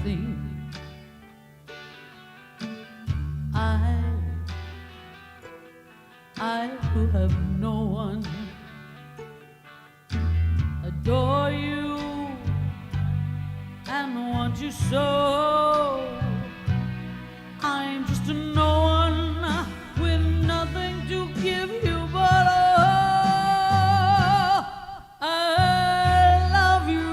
nothing. I who have no one, adore you and want you so. I'm just a no one with nothing to give you but oh, I love you.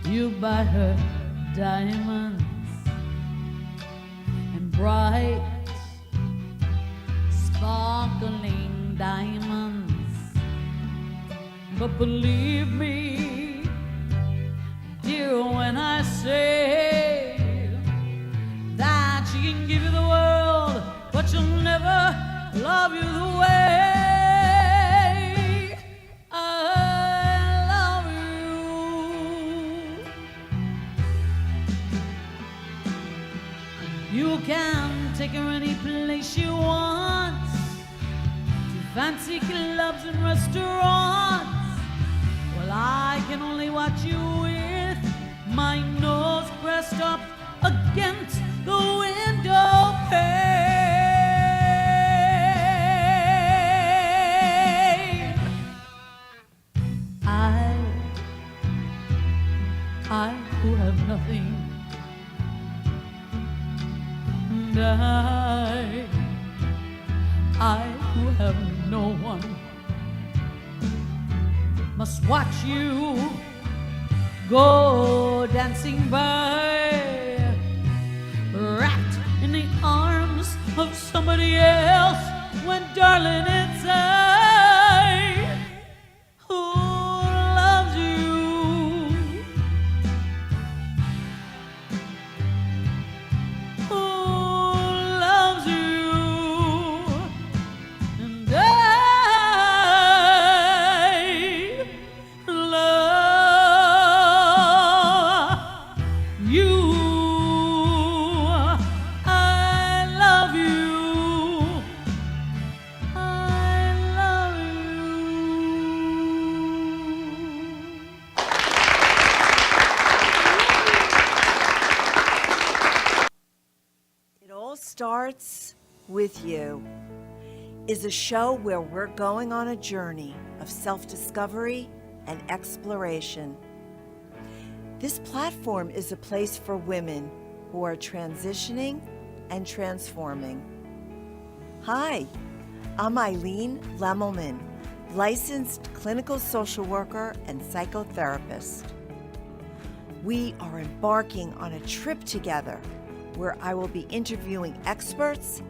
You buy her diamonds and bright, sparkling diamonds. But believe me, dear, when I say that she can give you the world, but she'll never love you the way I love you. You can take her any place you want, to fancy clubs and restaurants. Well, I can only watch you with my nose pressed up against the window pane. I who have nothing, and I who have no one, must watch you go dancing by, wrapped in the arms of somebody else, when darling it's I who loves you. Who loves you. And I love you. I love you. I love you. It All Starts With You is a show where we're going on a journey of self-discovery and exploration. This platform is a place for women who are transitioning and transforming. Hi, I'm Eileen Lemmelman, licensed clinical social worker and psychotherapist. We are embarking on a trip together where I will be interviewing experts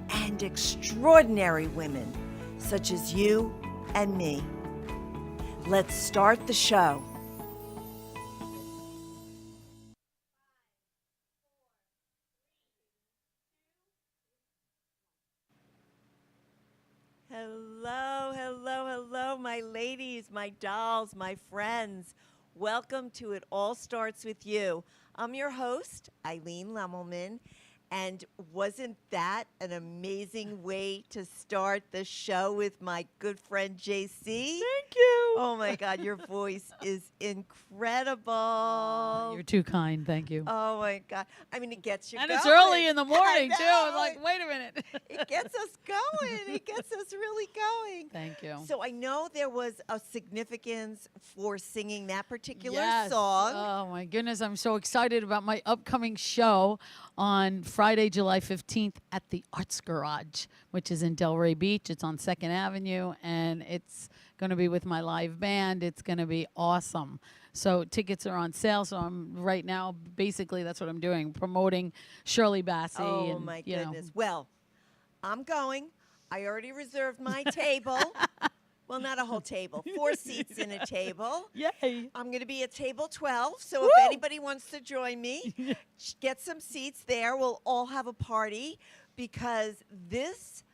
and extraordinary women such as you and me. Let's start the show. Hello, hello, hello, my ladies, my dolls, my friends. Welcome to It All Starts With You. I'm your host, Eileen Lemmelman, and wasn't that an amazing way to start the show with my good friend JC? Thank you. Oh my God, your voice is incredible. You're too kind. Thank you. Oh my God. I mean, it gets you And going. it's early in the morning, I too. know. I'm like, wait a minute. It gets us going. It gets us really going. Thank you. So I know there was a significance for singing that particular Yes. song. Oh, my goodness. I'm so excited about my upcoming show on Friday, July 15th at the Arts Garage, which is in Delray Beach. It's on 2nd Avenue, and it's going to be with my live band. It's going to be awesome. So tickets are on sale. So I'm right now, basically, that's what I'm doing, promoting Shirley Bassey. Oh, and, my you know. goodness. Well, I'm going. I already reserved my table. Well, not a whole table. 4 seats in a table. Yay. I'm going to be at table 12, so Woo! if anybody wants to join me, get some seats there. We'll all have a party because this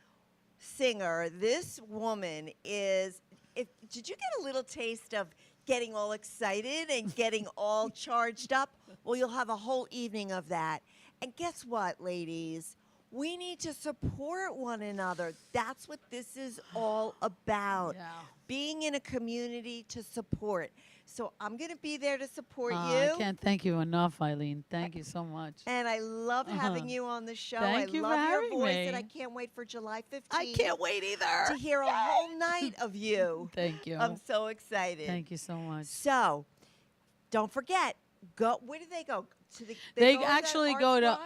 singer, this woman is, did you get a little taste of getting all excited and getting all charged up? Well, you'll have a whole evening of that. And guess what, ladies? We need to support one another. That's what this is all about. Yeah. Being in a community to support. So I'm going to be there to support you. I can't thank you enough, Eileen. Thank you so much. And I love having you on the show. Thank I you for love your having voice, me. and I can't wait for July 15th. I can't wait either. To hear a whole night of you. Thank you. I'm so excited. Thank you so much. So, don't forget, go. Where do they go? They go to that actually Arts go to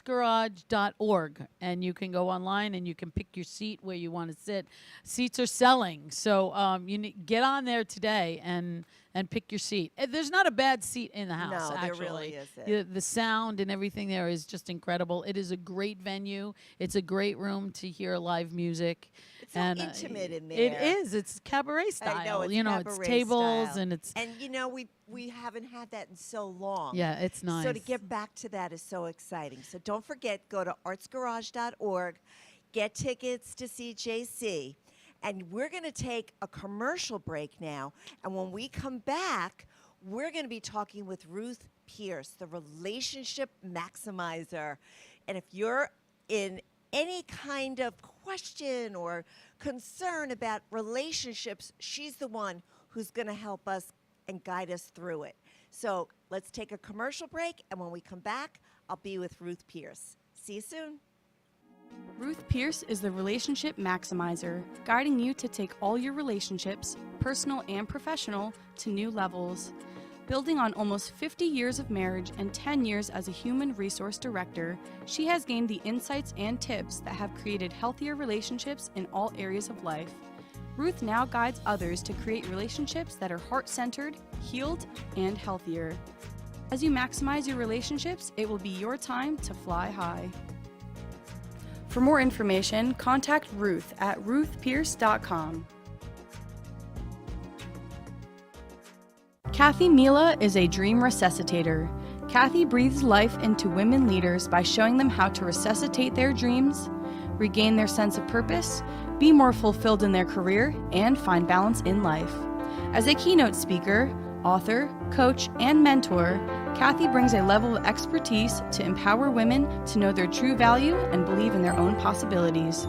Garage? artsgarage.org, and you can go online and you can pick your seat where you want to sit. Seats are selling, so get on there today and pick your seat. There's not a bad seat in the house. No, there actually. really isn't. The sound and everything there is just incredible. It is a great venue. It's a great room to hear live music. It's so intimate in there. It is. It's cabaret style. I know, it's it's cabaret tables style. and it's. And we haven't had that in so long. Yeah, it's nice. So to get back to that is so exciting. So don't forget, go to artsgarage.org, get tickets to CJC. And we're going to take a commercial break now. And when we come back, we're going to be talking with Ruth Pierce, the relationship maximizer. And if you're in any kind of question or concern about relationships, she's the one who's going to help us and guide us through it. So let's take a commercial break, and when we come back, I'll be with Ruth Pierce. See you soon. Ruth Pierce is the relationship maximizer, guiding you to take all your relationships, personal and professional, to new levels. Building on almost 50 years of marriage and 10 years as a human resource director, she has gained the insights and tips that have created healthier relationships in all areas of life. Ruth now guides others to create relationships that are heart-centered, healed, and healthier. As you maximize your relationships, it will be your time to fly high. For more information, contact Ruth at ruthpierce.com. Kathy Mila is a dream resuscitator. Kathy breathes life into women leaders by showing them how to resuscitate their dreams, regain their sense of purpose, be more fulfilled in their career, and find balance in life. As a keynote speaker, author, coach, and mentor, Kathy brings a level of expertise to empower women to know their true value and believe in their own possibilities.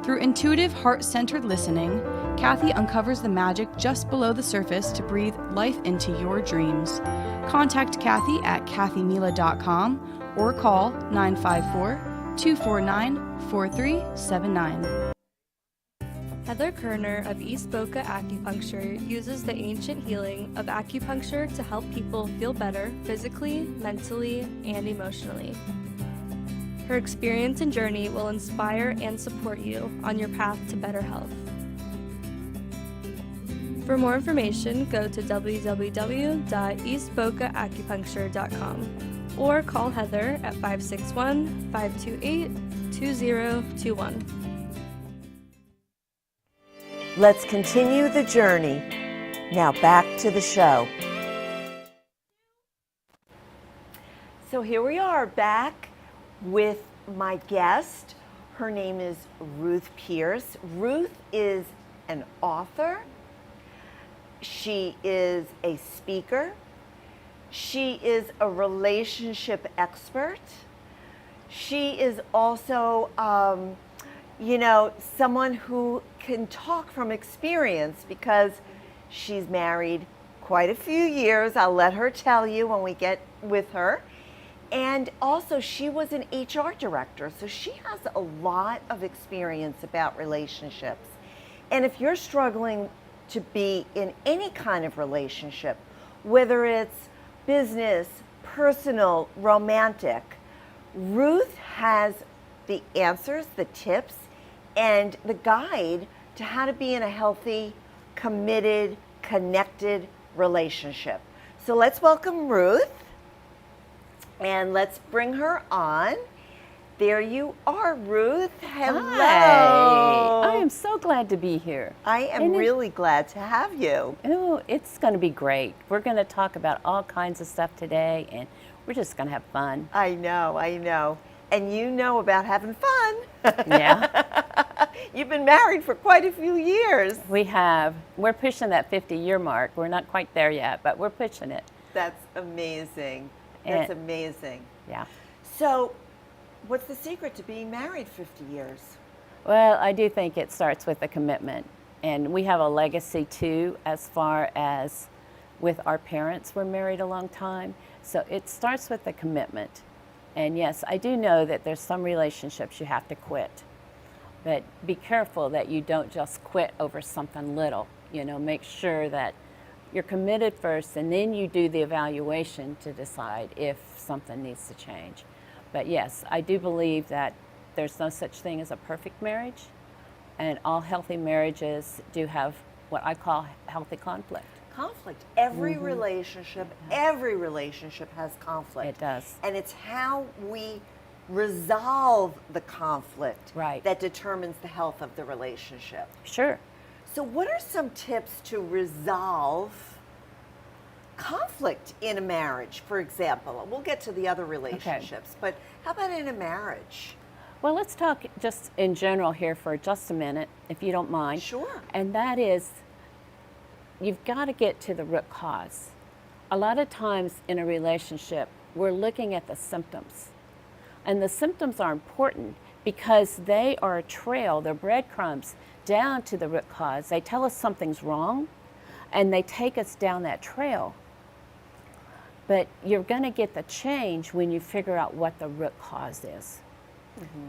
Through intuitive, heart-centered listening, Kathy uncovers the magic just below the surface to breathe life into your dreams. Contact Kathy at kathymila.com or call 954-249-4379. Heather Kerner of East Boca Acupuncture uses the ancient healing of acupuncture to help people feel better physically, mentally, and emotionally. Her experience and journey will inspire and support you on your path to better health. For more information, go to www.eastbocaacupuncture.com or call Heather at 561-528-2021. Let's continue the journey. Now back to the show. So here we are back with my guest. Her name is Ruth Pierce. Ruth is an author. She is a speaker. She is a relationship expert. She is also, someone who can talk from experience because she's married quite a few years. I'll let her tell you when we get with her. And also, she was an HR director, so she has a lot of experience about relationships. And if you're struggling to be in any kind of relationship, whether it's business, personal, romantic, Ruth has the answers, the tips, and the guide to how to be in a healthy, committed, connected relationship. So let's welcome Ruth, and let's bring her on. There you are, Ruth. Hello. Hi. I am so glad to be here. I am really glad to have you. Oh, it's going to be great. We're going to talk about all kinds of stuff today, and we're just going to have fun. I know. And you know about having fun. Yeah. You've been married for quite a few years. We have. We're pushing that 50-year mark. We're not quite there yet, but we're pushing it. That's amazing. Yeah. Yeah. So, what's the secret to being married 50 years? Well, I do think it starts with a commitment. And we have a legacy too, as far as with our parents were married a long time. So it starts with a commitment. And yes, I do know that there's some relationships you have to quit. But be careful that you don't just quit over something little. You know, make sure that you're committed first, and then you do the evaluation to decide if something needs to change. But yes, I do believe that there's no such thing as a perfect marriage, and all healthy marriages do have what I call healthy conflict. Conflict. Every relationship has conflict. It does. And it's how we resolve the conflict Right. that determines the health of the relationship. Sure. So what are some tips to resolve conflict in a marriage, for example? We'll get to the other relationships, but how about in a marriage? Well, let's talk just in general here for just a minute, if you don't mind. Sure. And that is, you've got to get to the root cause. A lot of times in a relationship, we're looking at the symptoms. And the symptoms are important because they are a trail, they're breadcrumbs down to the root cause. They tell us something's wrong, and they take us down that trail. But you're going to get the change when you figure out what the root cause is.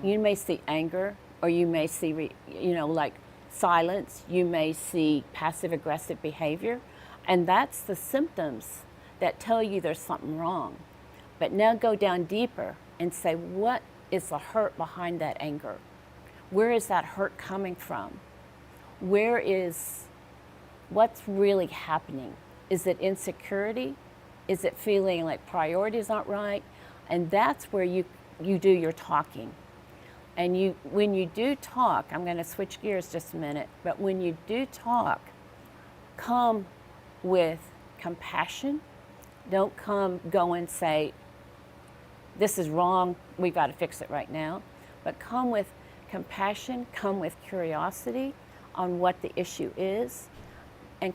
You may see anger, or you may see, like silence. You may see passive-aggressive behavior, and that's the symptoms that tell you there's something wrong. But now go down deeper and say, what is the hurt behind that anger? Where is that hurt coming from? What's really happening? Is it insecurity? Is it feeling like priorities aren't right? And that's where you do your talking. And when you do talk, I'm going to switch gears just a minute, but when you do talk, come with compassion. Don't go and say, this is wrong, we've got to fix it right now. But come with compassion, come with curiosity on what the issue is, and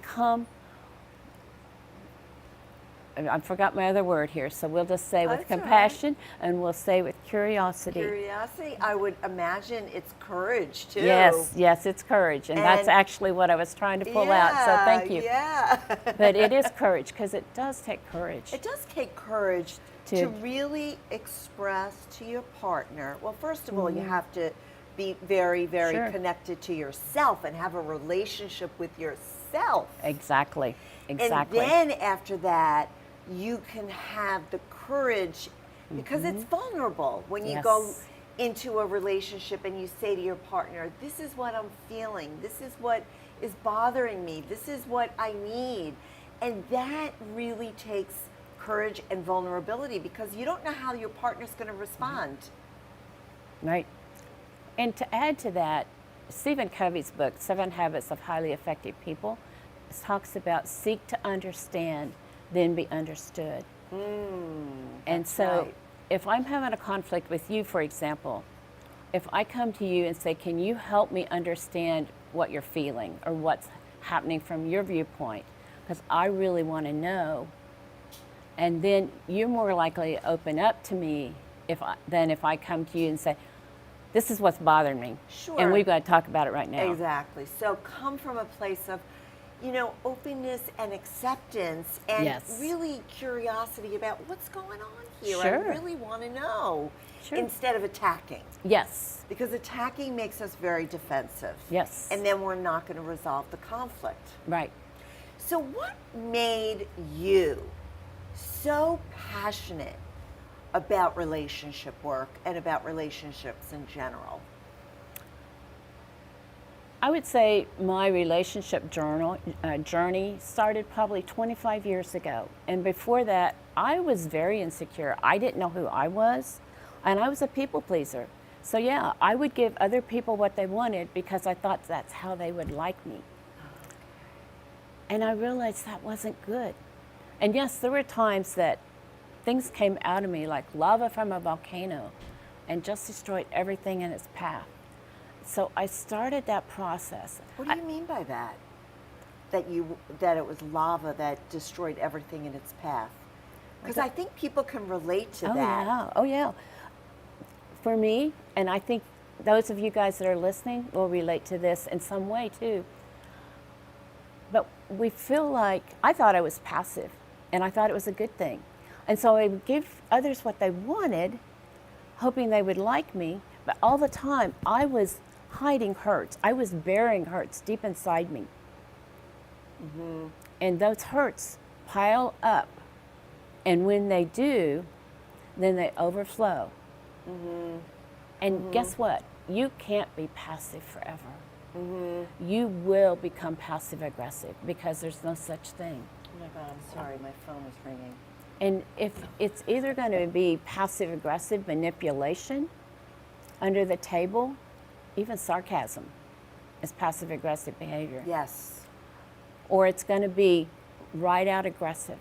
I forgot my other word here, so we'll just say with That's all right. compassion, and we'll say with curiosity. Curiosity, I would imagine it's courage too. Yes, it's courage, and that's And- actually what I was trying to pull out, so thank you. Yeah. But it is courage, because it does take courage. It does take courage To- to really express to your partner. Well, first of all, you have to be very, very Sure. connected to yourself and have a relationship with yourself. Exactly. And then after that, you can have the courage, because it's vulnerable when you go Yes. into a relationship and you say to your partner, this is what I'm feeling, this is what is bothering me, this is what I need. And that really takes courage and vulnerability, because you don't know how your partner's going to respond. Right. And to add to that, Stephen Covey's book, 7 Habits of Highly Effective People, talks about seek to understand, then be understood. And so right. if I'm having a conflict with you, for example, if I come to you and say, can you help me understand what you're feeling or what's happening from your viewpoint? Because I really want to know. And then you're more likely to open up to me than if I come to you and say, this is what's bothering me. Sure. And we've got to talk about it right now. Exactly. So come from a place of, openness and acceptance, and Yes. really curiosity about what's going on here. I Sure. really want to know, Sure. instead of attacking. Yes. Because attacking makes us very defensive. Yes. And then we're not going to resolve the conflict. Right. So what made you so passionate about relationship work and about relationships in general? I would say my relationship journey started probably 25 years ago. And before that, I was very insecure. I didn't know who I was, and I was a people pleaser. So yeah, I would give other people what they wanted because I thought that's how they would like me. And I realized that wasn't good. And yes, there were times that things came out of me like lava from a volcano and just destroyed everything in its path. So I started that process. What do you mean by that? That it was lava that destroyed everything in its path? Because I think people can relate to that. Oh yeah. for me, and I think those of you guys that are listening will relate to this in some way too, but we feel like, I thought I was passive, and I thought it was a good thing. And so I would give others what they wanted, hoping they would like me, but all the time I was hiding hurts. I was burying hurts deep inside me. And those hurts pile up, and when they do, then they overflow. And guess what? You can't be passive forever. You will become passive aggressive because there's no such thing. Oh my God, I'm sorry, my phone was ringing. And if it's either going to be passive aggressive manipulation under the table, even sarcasm is passive aggressive behavior. Yes. Or it's going to be right out aggressive.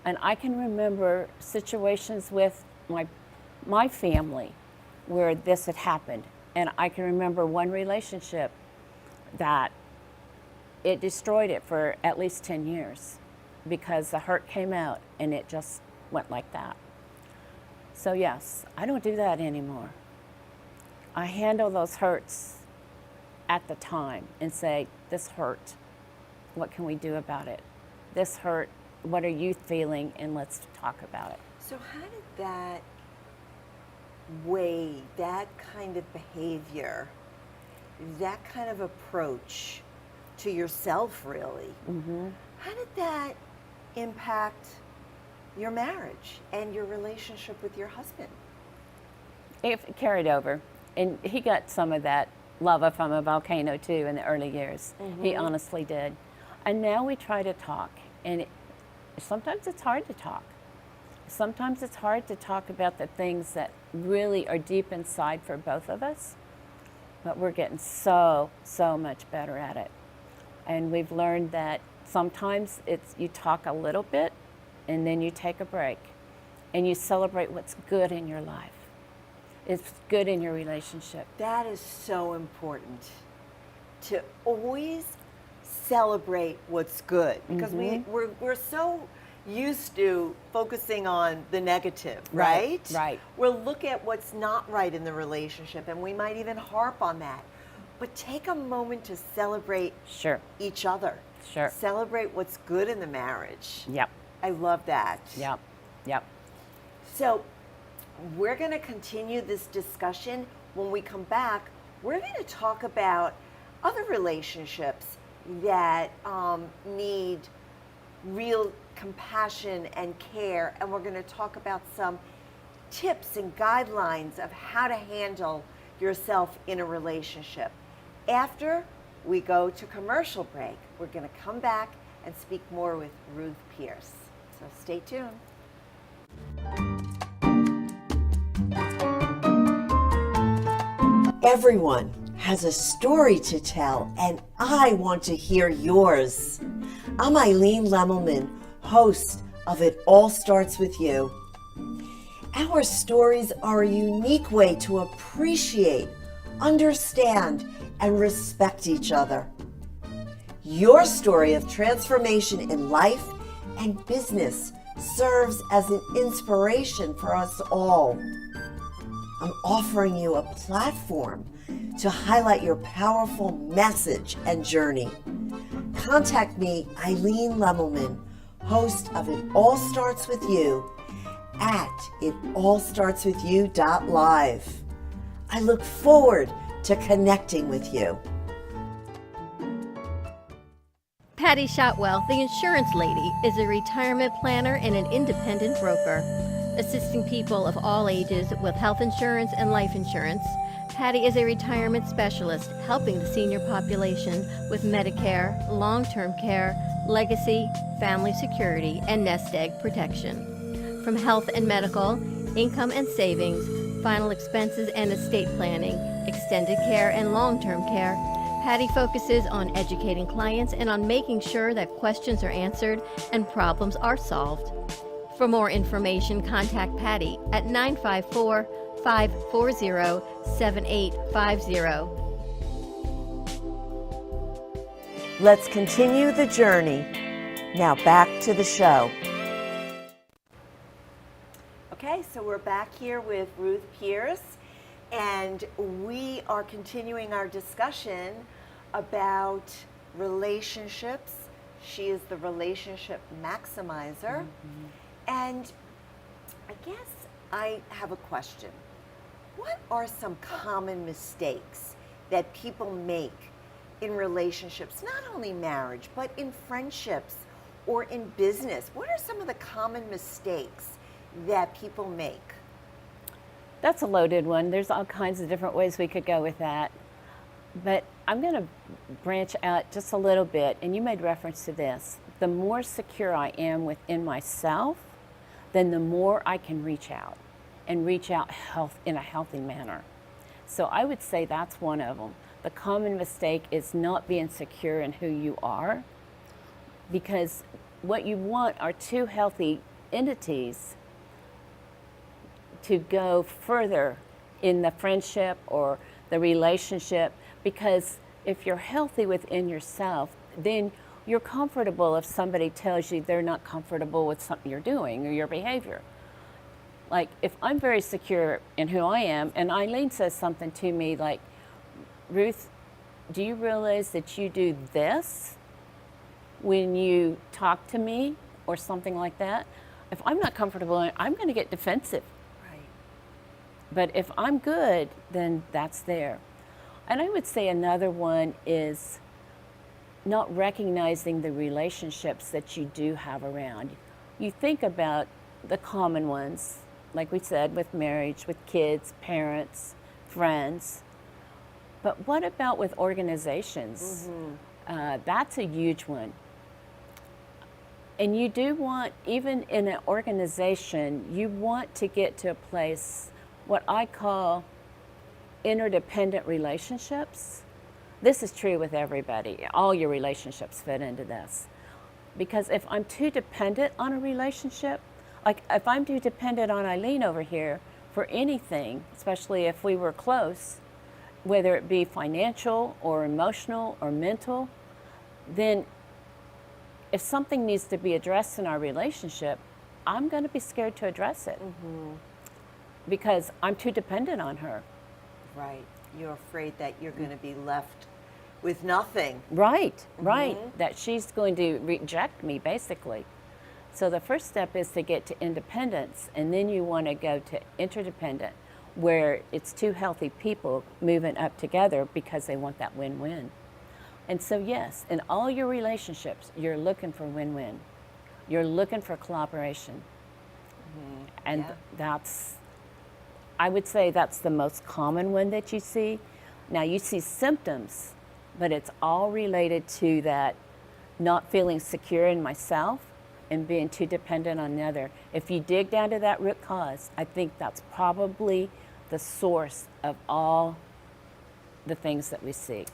And I can remember situations with my family where this had happened. And I can remember one relationship that it destroyed it for at least 10 years because the hurt came out and it just went like that. So yes, I don't do that anymore. I handle those hurts at the time and say, this hurt. What can we do about it? This hurt, what are you feeling? And let's talk about it. So how did that way, that kind of behavior, that kind of approach to yourself really, how did that impact your marriage and your relationship with your husband? It carried over. And he got some of that lava from a volcano too in the early years. He honestly did. And now we try to talk. And sometimes it's hard to talk. Sometimes it's hard to talk about the things that really are deep inside for both of us. But we're getting so much better at it. And we've learned that sometimes it's you talk a little bit and then you take a break and you celebrate what's good in your life. It's good in your relationship. That is so important, to always celebrate what's good, because we're so used to focusing on the negative, right? Right. We'll look at what's not right in the relationship and we might even harp on that. But take a moment to celebrate each other. Sure. Celebrate what's good in the marriage. Yep. I love that. Yep. So we're going to continue this discussion. When we come back, we're going to talk about other relationships that need real compassion and care, and we're going to talk about some tips and guidelines of how to handle yourself in a relationship. After we go to commercial break, we're going to come back and speak more with Ruth Pierce. So stay tuned. Everyone has a story to tell, and I want to hear yours. I'm Eileen Lemelman, host of It All Starts With You. Our stories are a unique way to appreciate, understand, and respect each other. Your story of transformation in life and business serves as an inspiration for us all. I'm offering you a platform to highlight your powerful message and journey. Contact me, Eileen Lemelman, host of It All Starts With You, at itallstartswithyou.live. I look forward to connecting with you. Patty Shotwell, the insurance lady, is a retirement planner and an independent broker. Assisting people of all ages with health insurance and life insurance, Patty is a retirement specialist helping the senior population with Medicare, long-term care, legacy, family security, and nest egg protection. From health and medical, income and savings, final expenses and estate planning, extended care and long-term care, Patty focuses on educating clients and on making sure that questions are answered and problems are solved. For more information, contact Patty at 954-540-7850. Let's continue the journey. Now back to the show. Okay, so we're back here with Ruth Pierce, And we are continuing our discussion about relationships. She is the relationship maximizer. And I guess I have a question. What are some common mistakes that people make in relationships, not only marriage, but in friendships or in business? What are some of the common mistakes that people make? That's a loaded one. There's all kinds of different ways we could go with that. But I'm going to branch out just a little bit, and you made reference to this. The more secure I am within myself, then the more I can reach out and reach out in a healthy manner. So I would say that's one of them. The common mistake is not being secure in who you are, because what you want are two healthy entities to go further in the friendship or the relationship, because if you're healthy within yourself, then you're comfortable if somebody tells you they're not comfortable with something you're doing or your behavior. Like, if I'm very secure in who I am, and Eileen says something to me like, Ruth, do you realize that you do this when you talk to me or something like that? If I'm not comfortable, I'm going to get defensive. Right. But if I'm good, then that's there. And I would say another one is not recognizing the relationships that you do have around. You think about the common ones, like we said, with marriage, with kids, parents, friends. But what about with organizations? That's a huge one. And you do want, even in an organization, you want to get to a place, what I call interdependent relationships. This is true with everybody. All your relationships fit into this. Because if I'm too dependent on a relationship, like if I'm too dependent on Eileen over here for anything, especially if we were close, whether it be financial or emotional or mental, then if something needs to be addressed in our relationship, I'm going to be scared to address it because I'm too dependent on her. Right. You're afraid that you're going to be left with nothing. Right, right. That she's going to reject me, basically. So the first step is to get to independence, and then you want to go to interdependent, where it's two healthy people moving up together because they want that win-win. And so yes, in all your relationships, you're looking for win-win. You're looking for collaboration. And that's, I would say that's the most common one that you see. Now you see symptoms, but it's all related to that not feeling secure in myself and being too dependent on another. If you dig down to that root cause, I think that's probably the source of all the things that we see.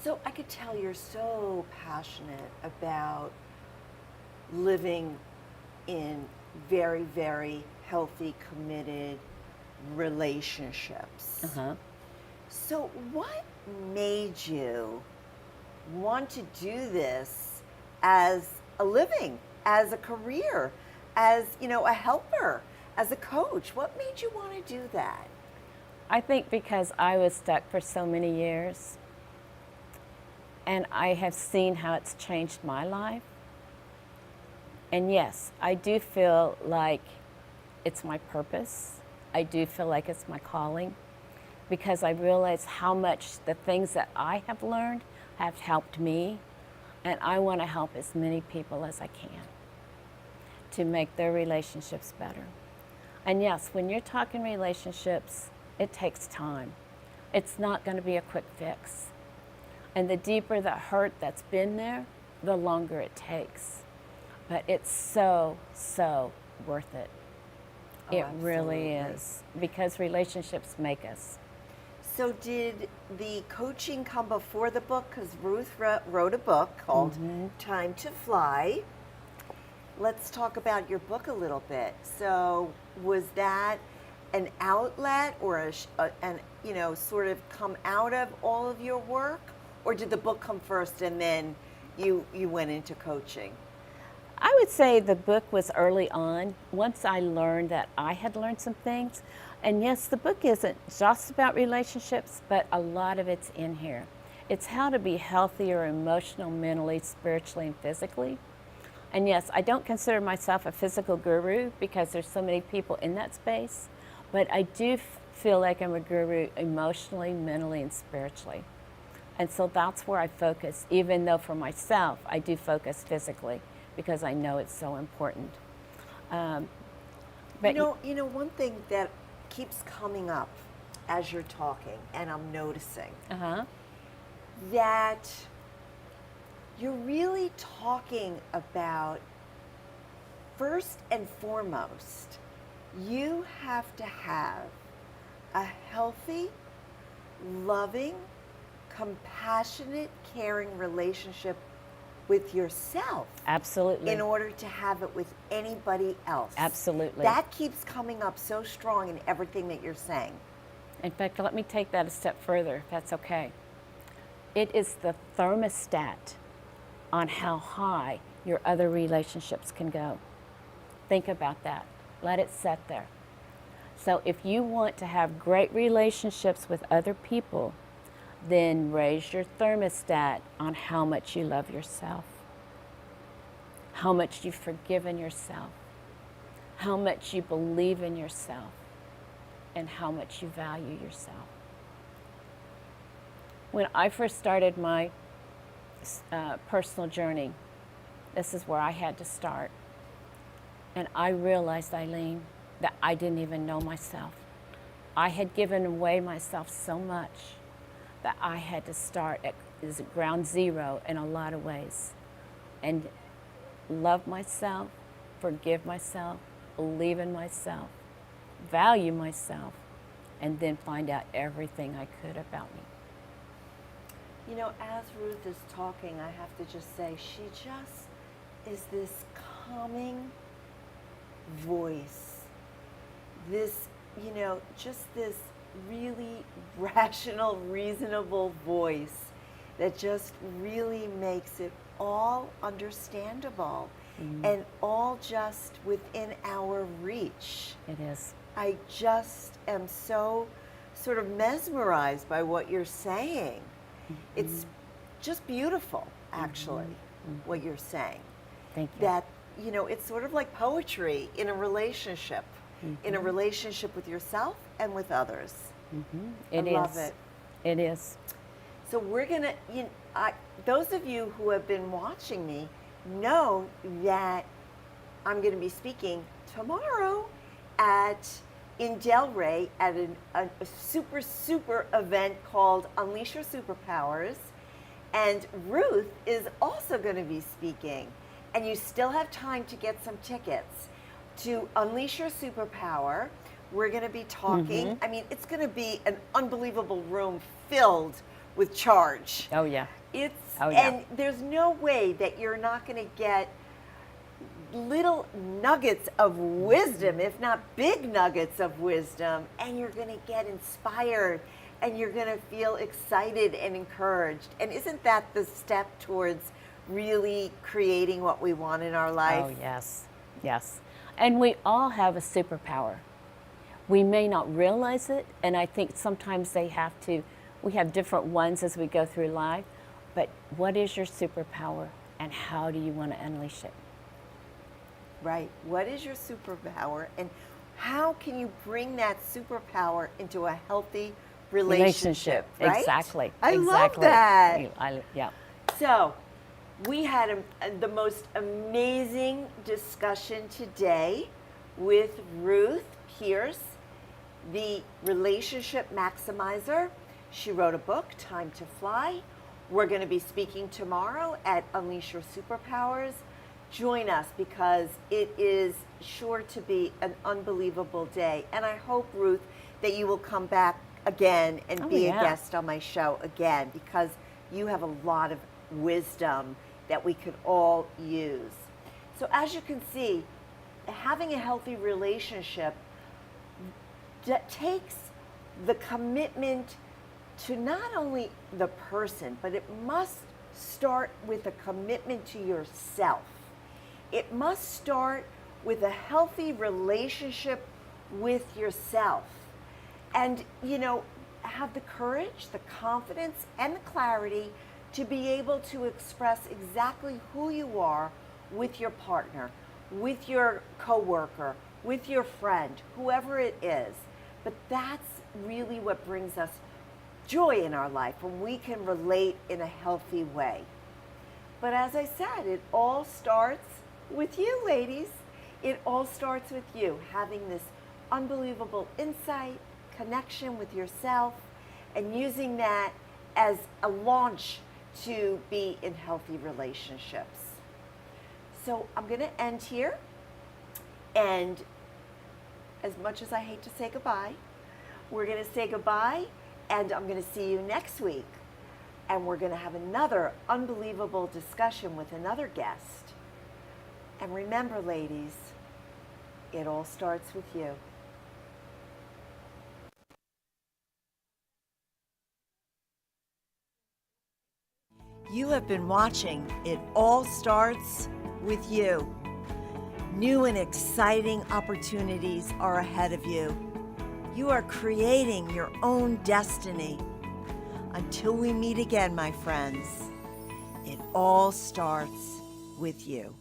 So I could tell you're so passionate about living in very, very healthy, committed relationships. So what made you want to do this as a living, as a career, as, you know, a helper, as a coach? What made you want to do that? I think because I was stuck for so many years, and I have seen how it's changed my life. And yes, I do feel like it's my purpose. I do feel like it's my calling, because I realize how much the things that I have learned have helped me, and I want to help as many people as I can to make their relationships better. And yes, when you're talking relationships, it takes time. It's not going to be a quick fix. And the deeper the hurt that's been there, the longer it takes. But it's so, so worth it. It really is, because relationships make us. So did the coaching come before the book? Because Ruth wrote a book called Time to Fly. Let's talk about your book a little bit. So was that an outlet or an, you know, sort of come out of all of your work? Or did the book come first and then you went into coaching? I would say the book was early on. Once I learned that I had learned some things, And yes, the book isn't just about relationships, but a lot of it's in here. It's how to be healthier emotional, mentally, spiritually, and physically. And yes, I don't consider myself a physical guru because there's so many people in that space, but I do feel like I'm a guru emotionally, mentally, and spiritually. And so that's where I focus, even though for myself, I do focus physically because I know it's so important. But You know, one thing that keeps coming up as you're talking, and I'm noticing, that you're really talking about, first and foremost, you have to have a healthy, loving, compassionate, caring relationship with yourself. Absolutely. In order to have it with anybody else. Absolutely. That keeps coming up so strong in everything that you're saying. In fact, let me take that a step further, if that's okay. It is the thermostat on how high your other relationships can go. Think about that. Let it set there. So if you want to have great relationships with other people, then raise your thermostat on how much you love yourself, how much you've forgiven yourself, how much you believe in yourself, and how much you value yourself. When I first started my personal journey, this is where I had to start. And I realized, Eileen, that I didn't even know myself. I had given away myself so much that I had to start at ground zero in a lot of ways and love myself, forgive myself, believe in myself, value myself, and then find out everything I could about me. You know, as Ruth is talking, I have to just say, she just is this calming voice. This, you know, just this really rational, reasonable voice that just really makes it all understandable and all just within our reach. It is. I just am so sort of mesmerized by what you're saying. It's just beautiful, actually, what you're saying. Thank you. That, you know, it's sort of like poetry in a relationship, in a relationship with yourself and with others. I love it. It is. So we're gonna, those of you who have been watching me know that I'm gonna be speaking tomorrow in Delray at a super event called Unleash Your Superpowers. And Ruth is also gonna be speaking. And you still have time to get some tickets to Unleash Your Superpower. We're going to be talking. I mean, it's going to be an unbelievable room filled with charge. Oh, yeah. And there's no way that you're not going to get little nuggets of wisdom, if not big nuggets of wisdom, and you're going to get inspired and you're going to feel excited and encouraged. And isn't that the step towards really creating what we want in our life? Oh, yes. Yes. And we all have a superpower. We may not realize it, and I think sometimes we have different ones as we go through life, but what is your superpower and how do you want to unleash it? Right. What is your superpower and how can you bring that superpower into a healthy relationship? Right? Exactly. I love Exactly. that. Yeah. So, we had the most amazing discussion today with Ruth Pierce, the relationship maximizer. She wrote a book, Time to Fly. We're going to be speaking tomorrow at Unleash Your Superpowers. Join us because it is sure to be an unbelievable day. And I hope, Ruth, that you will come back again and be a guest on my show again because you have a lot of wisdom that we could all use. So as you can see, having a healthy relationship takes the commitment to not only the person, but it must start with a commitment to yourself. It must start with a healthy relationship with yourself. and, have the courage, the confidence, and the clarity to be able to express exactly who you are with your partner, with your coworker, with your friend, whoever it is. But that's really what brings us joy in our life, when we can relate in a healthy way. But as I said, it all starts with you, ladies. It all starts with you having this unbelievable insight, connection with yourself, and using that as a launch to be in healthy relationships. So I'm going to end here, and as much as I hate to say goodbye, we're going to say goodbye, and I'm going to see you next week, and we're going to have another unbelievable discussion with another guest. And remember, ladies, it all starts with you. You have been watching It All Starts With You. New and exciting opportunities are ahead of you. You are creating your own destiny. Until we meet again, my friends, it all starts with you.